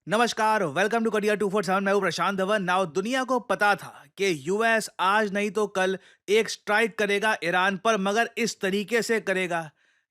नमस्कार, welcome to कटिया 247। मैं हूं प्रशांत धवन। नाउ दुनिया को पता था कि यूएस आज नहीं तो कल एक स्ट्राइक करेगा ईरान पर, मगर इस तरीके से करेगा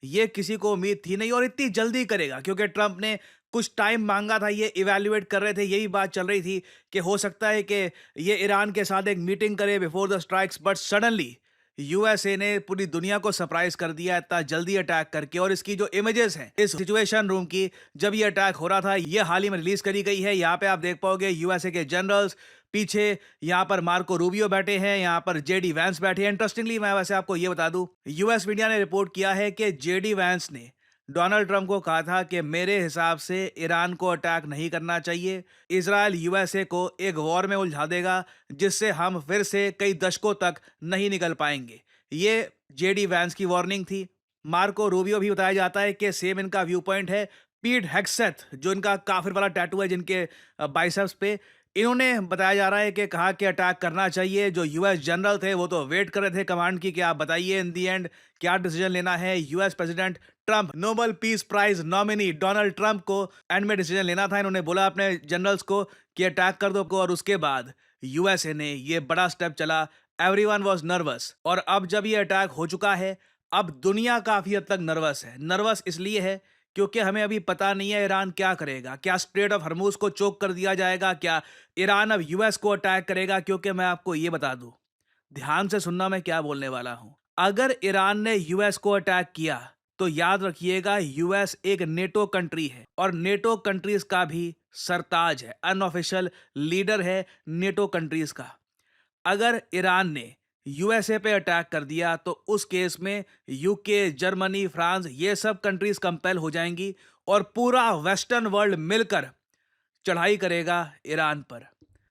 ये किसी को उम्मीद थी नहीं और इतनी जल्दी करेगा, क्योंकि ट्रंप ने कुछ टाइम मांगा था। ये इवैल्यूएट कर रहे थे, यही बात चल रही थी कि हो सकता है कि ये ईरान के साथ एक मीटिंग करे before the strikes, but suddenly USA ने पूरी दुनिया को सरप्राइज कर दिया इतना जल्दी अटैक करके। और इसकी जो इमेजेस हैं इस सिचुएशन रूम की, जब ये अटैक हो रहा था, ये हाल ही में रिलीज करी गई है। यहाँ पे आप देख पाओगे यूएसए के जनरल्स पीछे, यहाँ पर मार्को रूबियो बैठे हैं, यहाँ पर जेडी वैंस बैठे हैं। इंटरेस्टिंगली मैं वैसे आपको ये बता दूं, यूएस मीडिया ने रिपोर्ट किया है कि जेडी वैंस ने डोनाल्ड ट्रंप को कहा था कि मेरे हिसाब से ईरान को अटैक नहीं करना चाहिए। इजराइल यूएसए को एक वॉर में उलझा देगा जिससे हम फिर से कई दशकों तक नहीं निकल पाएंगे। ये जेडी वैंस की वार्निंग थी। मार्को रूबियो भी बताया जाता है कि सेम इनका व्यू पॉइंट है। पीट हेग्सेथ, जो इनका काफिर वाला टैटू है जिनके बाइसेप्स पे, इन्होंने बताया जा रहा है कि कहा कि अटैक करना चाहिए। जो यूएस जनरल थे वो तो वेट कर रहे थे कमांड की कि आप बताइए इन दी एंड क्या डिसीजन लेना है। US president Trump, Nobel peace prize nominee Donald Trump को एंड में डिसीजन लेना था। इन्होंने बोला अपने जनरल्स को कि अटैक कर दो को, और उसके बाद यूएसए ने ये बड़ा स्टेप चला। एवरीवन वाज नर्वस, और अब जब ये अटैक हो चुका है, अब दुनिया काफी हद तक नर्वस है। नर्वस इसलिए है क्योंकि हमें अभी पता नहीं है ईरान क्या करेगा। क्या स्ट्रेट ऑफ हर्मुज को चोक कर दिया जाएगा? क्या ईरान अब यूएस को अटैक करेगा? क्योंकि मैं आपको ये बता दूं, ध्यान से सुनना मैं क्या बोलने वाला हूं। अगर ईरान ने यूएस को अटैक किया तो याद रखिएगा, यूएस एक नेटो कंट्री है और नेटो कंट्रीज का भी सरताज है, अनऑफिशियल लीडर है नेटो कंट्रीज का। अगर ईरान ने यूएसए पे अटैक कर दिया तो उस केस में यूके, जर्मनी, फ्रांस, ये सब कंट्रीज कंपेल हो जाएंगी और पूरा वेस्टर्न वर्ल्ड मिलकर चढ़ाई करेगा ईरान पर।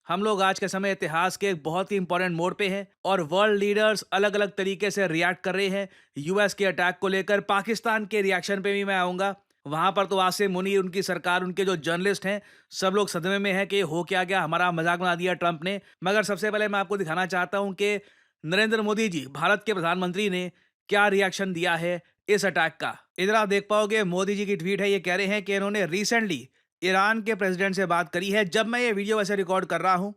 हम लोग आज के समय इतिहास के एक बहुत ही इंपॉर्टेंट मोड़ पे हैं और वर्ल्ड लीडर्स अलग अलग तरीके से रिएक्ट कर रहे हैं यूएस के अटैक को लेकर। पाकिस्तान के रिएक्शन पे भी मैं आऊंगा। वहां पर तो आसिम मुनीर, उनकी सरकार, उनके जो जर्नलिस्ट हैं, सब लोग सदमे में हैं कि हो क्या गया, हमारा मजाक बना दिया ट्रंप ने। मगर सबसे पहले मैं आपको दिखाना चाहता हूं कि नरेंद्र मोदी जी, भारत के प्रधानमंत्री ने क्या रिएक्शन दिया है इस अटैक का। इधर आप देख पाओगे मोदी जी की ट्वीट है। ये कह रहे हैं कि इन्होंने रिसेंटली ईरान के प्रेसिडेंट से बात करी है। जब मैं ये वीडियो वैसे रिकॉर्ड कर रहा हूं,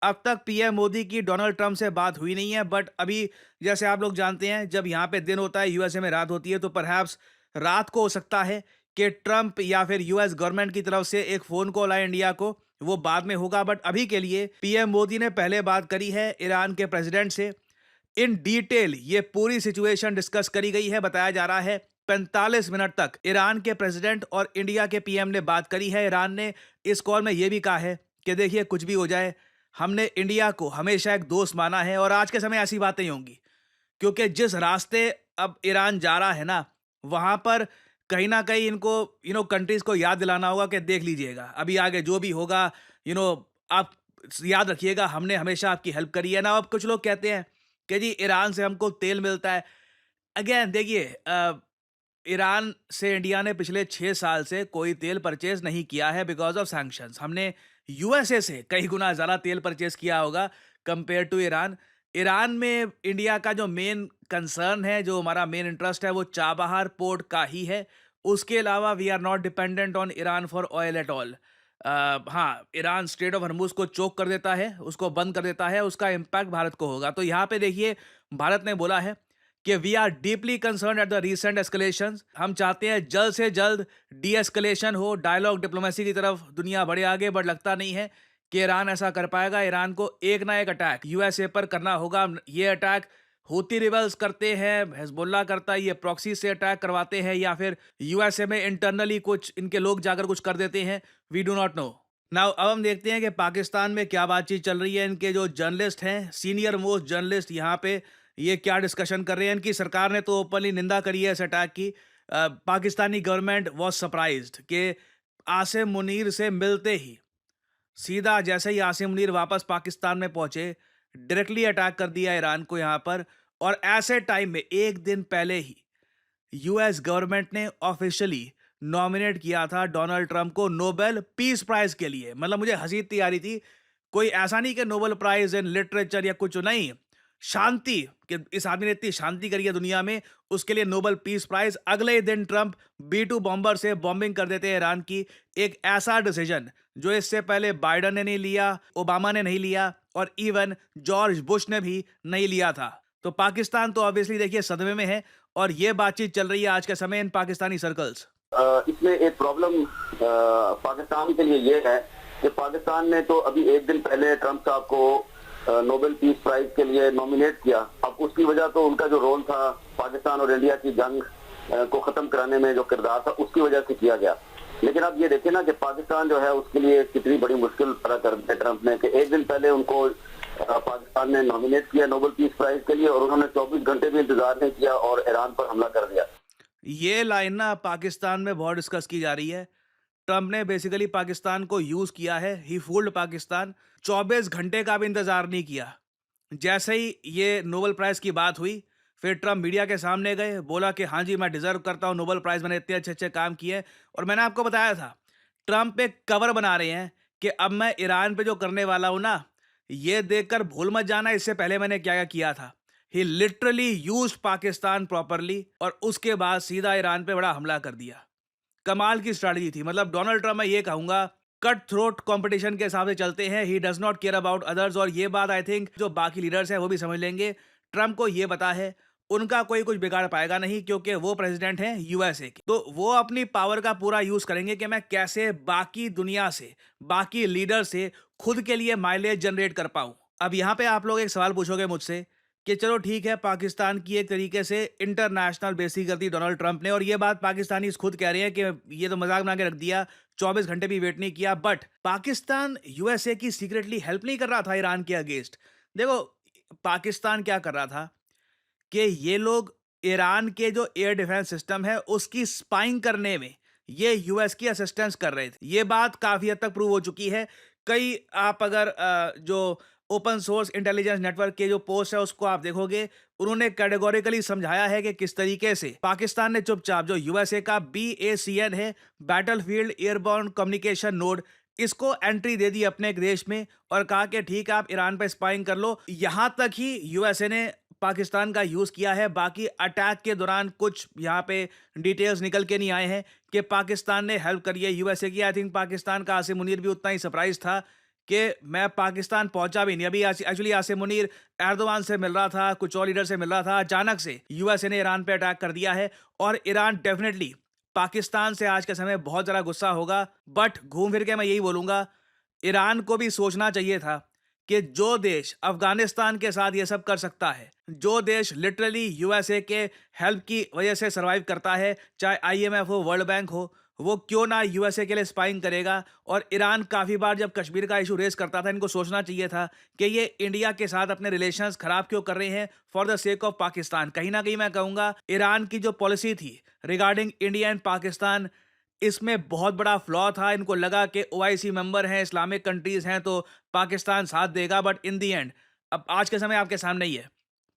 अब तक पीएम मोदी की डोनाल्ड ट्रंप से बात हुई नहीं है। बट अभी जैसे आप लोग जानते हैं, जब यहाँ पे दिन होता है यूएसए में रात होती है, तो परहैप्स रात को हो सकता है कि ट्रंप या फिर यूएस गवर्नमेंट की तरफ से एक फोन कॉल आए इंडिया को, वो बाद में होगा। बट अभी के लिए पीएम मोदी ने पहले बात करी है ईरान के प्रेसिडेंट से। इन डिटेल ये पूरी सिचुएशन डिस्कस करी गई है। बताया जा रहा है 45 मिनट तक ईरान के प्रेसिडेंट और इंडिया के पीएम ने बात करी है। ईरान ने इस कॉल में यह भी कहा है कि देखिए, कुछ भी हो जाए, हमने इंडिया को हमेशा एक दोस्त माना है और आज के समय ऐसी बातें ही होंगी, क्योंकि जिस रास्ते अब ईरान जा रहा है ना, वहां पर कहीं ना कहीं इनको कंट्रीज को याद दिलाना होगा कि देख लीजिएगा, अभी आगे जो भी होगा, यू नो आप याद रखिएगा, हमने हमेशा आपकी हेल्प करी है ना। अब कुछ लोग कहते हैं कि जी ईरान से हमको तेल मिलता है। अगेन देखिए, ईरान से इंडिया ने पिछले 6 साल से कोई तेल परचेज नहीं किया है बिकॉज ऑफ सैंक्शंस। हमने यूएसए से कई गुना ज़्यादा तेल परचेज किया होगा कंपेयर टू ईरान। ईरान में इंडिया का जो मेन कंसर्न है, जो हमारा मेन इंटरेस्ट है, वो चाबहार पोर्ट का ही है। उसके अलावा we are not dependent on Iran for oil at all. हाँ, ईरान स्ट्रेट ऑफ हर्मुज को चोक कर देता है, उसको बंद कर देता है, उसका इम्पैक्ट भारत को होगा। तो यहाँ पे देखिए, भारत ने बोला है कि we are deeply concern at the recent escalation. हम चाहते हैं जल्द से जल्द डी एस्केलेशन हो, डायलॉग डिप्लोमेसी की तरफ दुनिया बढ़े आगे। बट लगता नहीं है कि ईरान ऐसा कर पाएगा। ईरान को एक ना एक अटैक यूएसए पर करना होगा। ये अटैक हूती रिबल्स करते हैं, हिजबुल्लाह करता है, ये प्रॉक्सी से अटैक करवाते हैं, या फिर यूएसए में इंटरनली कुछ इनके लोग जाकर कुछ कर देते हैं। We do not know. Now अब हम देखते हैं कि पाकिस्तान में क्या बातचीत चल रही है। इनके जो जर्नलिस्ट हैं, सीनियर मोस्ट जर्नलिस्ट, यहाँ पे ये क्या डिस्कशन कर रहे हैं। इनकी सरकार ने तो ओपनली निंदा करी है इस अटैक की। पाकिस्तानी गवर्नमेंट वाज सरप्राइज्ड कि आसिम मुनीर से मिलते ही, सीधा जैसे ही आसिम मुनीर वापस पाकिस्तान में पहुंचे, डायरेक्टली अटैक कर दिया ईरान को यहाँ पर। और ऐसे टाइम में एक दिन पहले ही यूएस गवर्नमेंट ने ऑफिशियली नॉमिनेट किया था डोनाल्ड ट्रंप को नोबेल पीस प्राइज के लिए। मतलब मुझे हंसी इतनी आ रही थी, कोई ऐसा नहीं कि नोबेल प्राइज इन लिटरेचर या कुछ नहीं, शांति, कि इस आदमी ने इतनी शांति करी है दुनिया में, उसके लिए नोबेल पीस प्राइज। अगले ही दिन ट्रंप B2 बॉम्बर से बॉम्बिंग कर देते हैं ईरान की। एक ऐसा डिसीजन जो इससे पहले बाइडन ने नहीं लिया, ओबामा ने नहीं लिया और इवन जॉर्ज बुश ने भी नहीं लिया था। तो पाकिस्तान तो ऑब्वियसली देखिए सदमे में है और ये बातचीत चल रही है आज के समय इन पाकिस्तानी सर्कल्स। इसमें एक प्रॉब्लम पाकिस्तान के लिए ये है कि पाकिस्तान ने तो अभी एक दिन पहले ट्रंप साहब को नोबेल पीस प्राइज के लिए नॉमिनेट किया। अब उसकी वजह तो उनका जो रोल था पाकिस्तान और इंडिया की जंग को खत्म कराने में, जो किरदार था उसकी वजह से किया गया। लेकिन अब ये देखें ना कि पाकिस्तान जो है उसके लिए कितनी बड़ी मुश्किल पैदा कर दी ट्रंप ने कि एक दिन पहले उनको पाकिस्तान ने नॉमिनेट किया नोबेल पीस प्राइज के लिए और उन्होंने 24 घंटे भी इंतजार नहीं किया और ईरान पर हमला कर दिया। ये लाइन ना पाकिस्तान में बहुत डिस्कस की जा रही है। ट्रंप ने बेसिकली पाकिस्तान को यूज किया है, ही फूल्ड पाकिस्तान। 24 घंटे का भी इंतजार नहीं किया। जैसे ही ये नोबेल प्राइज की बात हुई, फिर ट्रंप मीडिया के सामने गए, बोला कि हाँ जी मैं डिजर्व करता हूँ नोबेल प्राइज, मैंने इतने अच्छे अच्छे काम किए। और मैंने आपको बताया था ट्रंप एक कवर बना रहे हैं कि अब मैं ईरान पे जो करने वाला हूं ना, ये देखकर भूल मत जाना इससे पहले मैंने क्या क्या किया था। ही लिटरली यूज्ड पाकिस्तान प्रॉपरली और उसके बाद सीधा ईरान पे बड़ा हमला कर दिया। कमाल की स्ट्रैटेजी थी। मतलब डोनाल्ड ट्रंप, मैं ये कहूंगा, कट थ्रोट कंपटीशन के हिसाब से चलते हैं। He does not care about others. और ये बात आई थिंक जो बाकी लीडर्स हैं वो भी समझ लेंगे। ट्रंप को ये पता है उनका कोई कुछ बिगाड़ पाएगा नहीं, क्योंकि वो प्रेसिडेंट हैं यूएसए के। तो वो अपनी पावर का पूरा यूज करेंगे कि मैं कैसे बाकी दुनिया से, बाकी लीडर से खुद के लिए माइलेज जनरेट कर पाऊं। अब यहाँ पे आप लोग एक सवाल पूछोगे मुझसे कि चलो ठीक है, पाकिस्तान की एक तरीके से इंटरनेशनल बेइज्जती कर दी डोनाल्ड ट्रंप ने, और ये बात पाकिस्तानी खुद कह रहे हैं कि ये तो मजाक बना के रख दिया, 24 घंटे भी वेट नहीं किया। बट पाकिस्तान यूएसए की सीक्रेटली हेल्प नहीं कर रहा था ईरान के अगेंस्ट। देखो पाकिस्तान क्या कर रहा था कि ये लोग ईरान के जो एयर डिफेंस सिस्टम है उसकी स्पाइंग करने में ये यूएस की असिस्टेंस कर रहे थे। ये बात काफी हद तक प्रूव हो चुकी है। कई आप अगर जो ओपन सोर्स इंटेलिजेंस नेटवर्क के जो पोस्ट है उसको आप देखोगे, उन्होंने कैटेगोरिकली समझाया है कि किस तरीके से पाकिस्तान ने चुपचाप जो यूएसए का BACN है, बैटलफील्ड एयरबॉर्न कम्युनिकेशन नोड, इसको एंट्री दे दी अपने एक देश में और कहा कि ठीक है आप ईरान पे स्पाइंग कर लो। यहां तक ही यूएसए ने पाकिस्तान का यूज किया है। बाकी अटैक के दौरान कुछ यहाँ पे डिटेल्स निकल के नहीं आए हैं कि पाकिस्तान ने हेल्प करी है यूएसए की। आई थिंक पाकिस्तान का आसिम मुनीर भी उतना ही सरप्राइज था कि मैं पाकिस्तान पहुंचा भी नहीं। अभी एक्चुअली आसिम मुनीर एर्दोवान से मिल रहा था, कुछ और लीडर से मिल रहा था, अचानक से यूएसए ने ईरान पे अटैक कर दिया है। और ईरान डेफिनेटली पाकिस्तान से आज के समय बहुत ज़्यादा गुस्सा होगा। बट घूम फिर के मैं यही बोलूँगा, ईरान को भी सोचना चाहिए था कि जो देश अफगानिस्तान के साथ ये सब कर सकता है, जो देश लिटरली यूएसए के हेल्प की वजह से सरवाइव करता है, चाहे आईएमएफ हो, वर्ल्ड बैंक हो, वो क्यों ना यूएसए के लिए स्पाइंग करेगा। और ईरान काफ़ी बार जब कश्मीर का इशू रेस करता था, इनको सोचना चाहिए था कि ये इंडिया के साथ अपने रिलेशंस खराब क्यों कर रहे हैं for the sake of Pakistan. कहीं ना कहीं मैं कहूँगा ईरान की जो पॉलिसी थी रिगार्डिंग इंडिया एंड पाकिस्तान, इसमें बहुत बड़ा फ्लॉ था। इनको लगा कि ओआईसी मेंबर हैं, इस्लामिक कंट्रीज हैं, तो पाकिस्तान साथ देगा। बट इन दी एंड अब आज के समय आपके सामने ही है,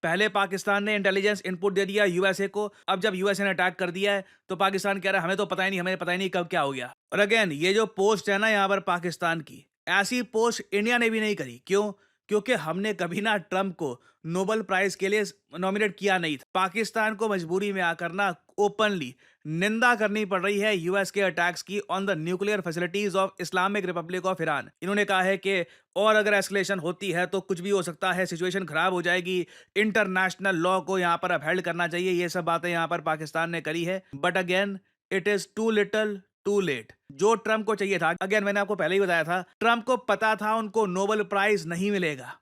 पहले पाकिस्तान ने इंटेलिजेंस इनपुट दे दिया यूएसए को। अब जब यूएसए ने अटैक कर दिया है तो पाकिस्तान कह रहा है हमें तो पता ही नहीं, हमें पता ही नहीं कब क्या हो गया। और अगेन ये जो पोस्ट है ना यहाँ पर पाकिस्तान की, ऐसी पोस्ट इंडिया ने भी नहीं करी। क्यों? क्योंकि हमने कभी ना ट्रंप को नोबेल प्राइज के लिए नॉमिनेट किया नहीं था। पाकिस्तान को मजबूरी में आकर ना ओपनली निंदा करनी पड़ रही है यूएस के अटैक्स की on the nuclear facilities of Islamic Republic of Iran. इन्होंने कहा है कि और अगर एस्केलेशन होती है तो कुछ भी हो सकता है, सिचुएशन खराब हो जाएगी, इंटरनेशनल लॉ को यहाँ पर अपहेल्ड करना चाहिए। ये सब बातें यहाँ पर पाकिस्तान ने करी है। But again it is too little too late. जो ट्रंप को चाहिए था, अगेन मैंने आपको पहले ही बताया था, ट्रंप को पता था उनको नोबेल प्राइज नहीं मिलेगा।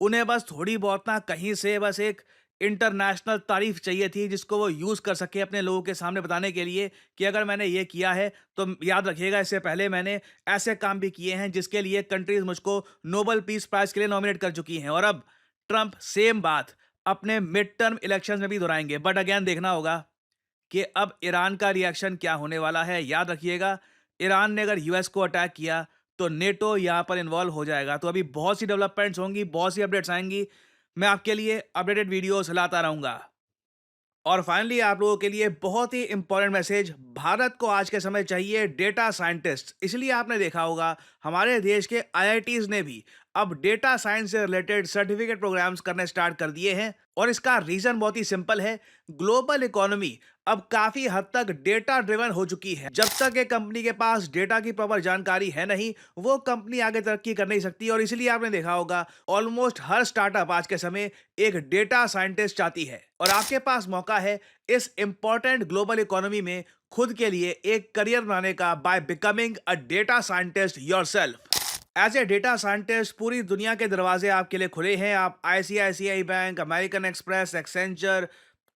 उन्हें बस थोड़ी बहुत ना कहीं से बस एक इंटरनेशनल तारीफ चाहिए थी जिसको वो यूज कर सके अपने लोगों के सामने बताने के लिए कि अगर मैंने ये किया है तो याद रखिएगा इससे पहले मैंने ऐसे काम भी किए हैं जिसके लिए कंट्रीज मुझको नोबेल पीस प्राइज के लिए नॉमिनेट कर चुकी हैं। और अब ट्रंप सेम बात अपने मिड टर्म इलेक्शन में भी दोहराएंगे। बट अगेन देखना होगा कि अब ईरान का रिएक्शन क्या होने वाला है। याद रखिएगा, ईरान ने अगर यूएस को अटैक किया तो नेटो यहाँ पर इन्वॉल्व हो जाएगा। तो अभी बहुत सी डेवलपमेंट्स होंगी, बहुत सी अपडेट्स आएंगी। मैं आपके लिए अपडेटेड वीडियोस लाता रहूंगा। और फाइनली आप लोगों के लिए बहुत ही इंपॉर्टेंट मैसेज, भारत को आज के समय चाहिए डेटा साइंटिस्ट। इसलिए आपने देखा होगा हमारे देश के आईआईटीज ने भी अब डेटा साइंस से रिलेटेड सर्टिफिकेट प्रोग्राम्स करने स्टार्ट कर दिए हैं। और इसका रीजन बहुत ही सिंपल है, ग्लोबल इकोनॉमी अब काफी हद तक डेटा ड्रिवन हो चुकी है। जब तक एक कंपनी के पास डेटा की प्रॉपर जानकारी है नहीं, वो कंपनी आगे तरक्की कर नहीं सकती। और इसीलिए आपने देखा होगा ऑलमोस्ट हर स्टार्टअप आज के समय एक डेटा साइंटिस्ट चाहती है। और आपके पास मौका है इस इंपॉर्टेंट ग्लोबल इकोनॉमी में खुद के लिए एक करियर बनाने का by becoming a data scientist yourself. As a data scientist पूरी दुनिया के दरवाजे आपके लिए खुले हैं। आप ICICI bank, American Express, Accenture,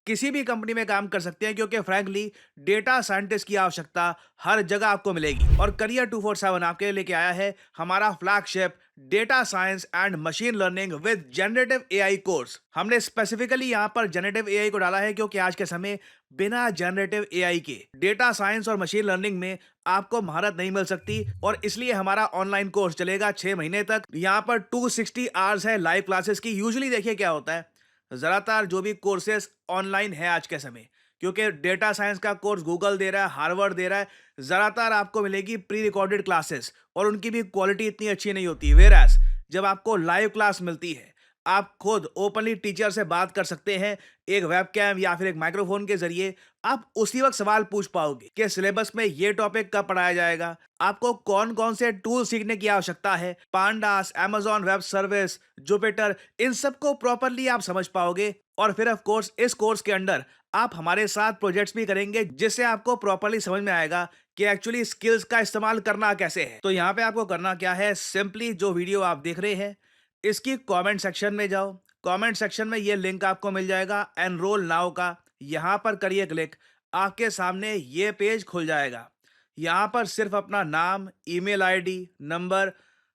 किसी भी कंपनी में काम कर सकते हैं, क्योंकि फ्रैंकली डेटा साइंटिस्ट की आवश्यकता हर जगह आपको मिलेगी। और करियर 247 आपके लिए लेके आया है हमारा flagship data science and machine learning with generative AI course. हमने स्पेसिफिकली यहां पर जनरेटिव एआई को डाला है क्योंकि आज के समय बिना जनरेटिव एआई के डेटा साइंस और मशीन लर्निंग में आपको महारत नहीं मिल सकती। और इसलिए हमारा ऑनलाइन कोर्स चलेगा 6 महीने तक। यहाँ पर 260 आवर्स है लाइव क्लासेस की। यूजुअली देखिए क्या होता है, ज़्यादातर जो भी कोर्सेज ऑनलाइन है आज के समय, क्योंकि डेटा साइंस का कोर्स गूगल दे रहा है, हार्वर्ड दे रहा है, ज़्यादातर आपको मिलेगी प्री रिकॉर्डेड क्लासेस और उनकी भी क्वालिटी इतनी अच्छी नहीं होती। वेयरएज़ जब आपको लाइव क्लास मिलती है, आप खुद ओपनली टीचर से बात कर सकते हैं एक वेबकैम या फिर एक माइक्रोफोन के जरिए। आप उसी वक्त सवाल पूछ पाओगे कि सिलेबस में ये टॉपिक कब पढ़ाया जाएगा, आपको कौन कौन से टूल सीखने की आवश्यकता है, Pandas, Amazon web service, Jupyter, इन सबको प्रॉपरली आप समझ पाओगे। और फिर ऑफ कोर्स इस कोर्स के अंडर आप हमारे साथ प्रोजेक्ट्स भी करेंगे, जिससे आपको प्रॉपरली समझ में आएगा कि एक्चुअली स्किल्स का इस्तेमाल करना कैसे है। तो यहाँ पे आपको करना क्या है, सिंपली जो वीडियो आप देख रहे हैं इसकी कमेंट सेक्शन में जाओ। कमेंट सेक्शन में ये लिंक आपको मिल जाएगा एनरोल नाउ का, यहाँ पर करिए क्लिक। आपके सामने ये पेज खुल जाएगा। यहाँ पर सिर्फ अपना नाम, ईमेल आईडी, नंबर,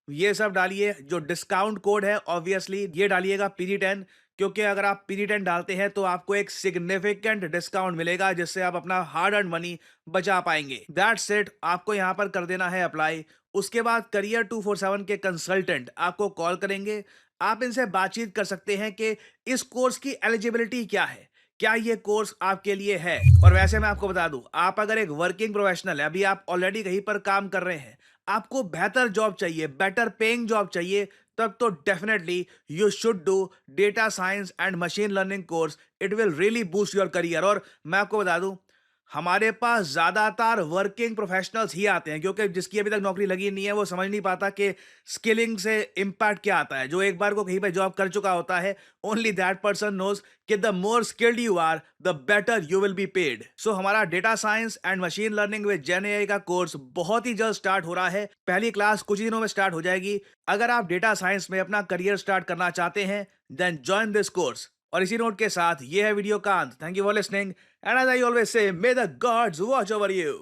ये सब डालिए। जो डिस्काउंट कोड है ऑब्वियसली ये डालिएगा PD10, क्योंकि अगर आप PD10 डालते हैं तो आपको एक सिग्निफिकेंट डिस्काउंट मिलेगा, जिससे आप अपना हार्ड अर्न मनी बचा पाएंगे। दैट्स इट, आपको यहाँ पर कर देना है अप्लाई। उसके बाद करियर 247 के कंसल्टेंट आपको कॉल करेंगे। आप इनसे बातचीत कर सकते हैं कि इस कोर्स की एलिजिबिलिटी क्या है, क्या ये कोर्स आपके लिए है। और वैसे मैं आपको बता दूं, आप अगर एक वर्किंग प्रोफेशनल है, अभी आप ऑलरेडी कहीं पर काम कर रहे हैं, आपको बेहतर जॉब चाहिए, बेटर पेइंग जॉब चाहिए, तब तो definitely you should do data science and machine learning course. It will really boost your career. और मैं आपको बता दूं, हमारे पास ज्यादातर वर्किंग प्रोफेशनल्स ही आते हैं, क्योंकि जिसकी अभी तक नौकरी लगी नहीं है वो समझ नहीं पाता कि स्किलिंग से इम्पैक्ट क्या आता है। जो एक बार को कहीं पे जॉब कर चुका होता है, ओनली दैट पर्सन नोज कि the more skilled you are the better you will be paid. So हमारा data science and machine learning with Gen AI का कोर्स बहुत ही जल्द स्टार्ट हो रहा है। पहली क्लास कुछ ही दिनों में स्टार्ट हो जाएगी। अगर आप डेटा साइंस में अपना करियर स्टार्ट करना चाहते हैं, देन ज्वाइन दिस कोर्स। और इसी नोट के साथ ये है वीडियो का अंत। Thank you for listening and as I always say, may the gods watch over you.